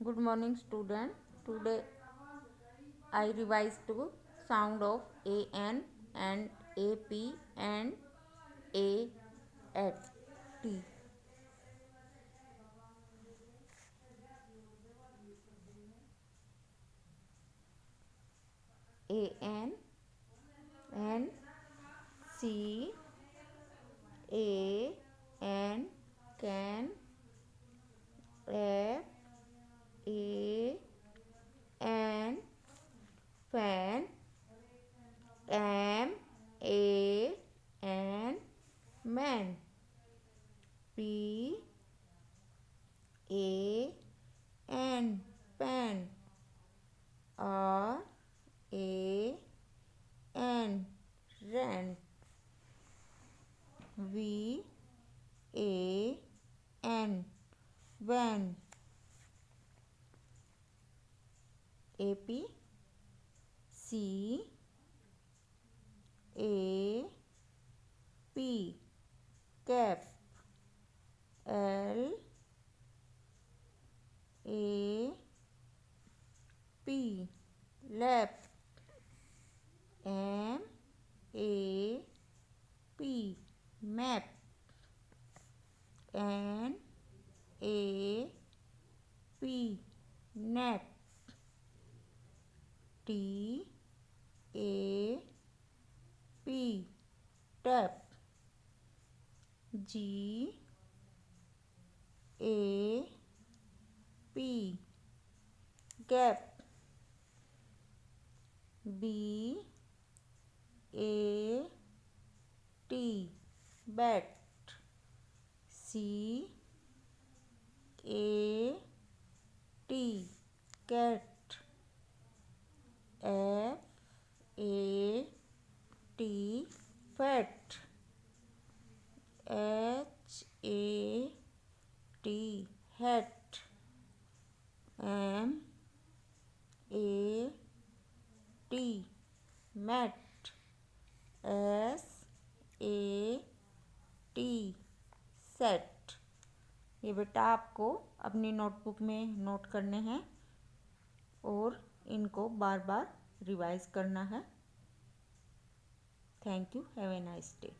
Good morning, student. Today I revised to sound of an and ap and a at t. An and c a and can f a and fan am a and man p a and pan r a and rent v a and van ap c a p cap l a p lap m a p map n a p nap t a p tap g a p gap b a t bat c a t cat f a t fat h a t hat m a t mat s a t set. ये बेटा आपको अपनी notebook में note करने हैं और इनको बार बार revise करना है। Thank you. Have a nice day.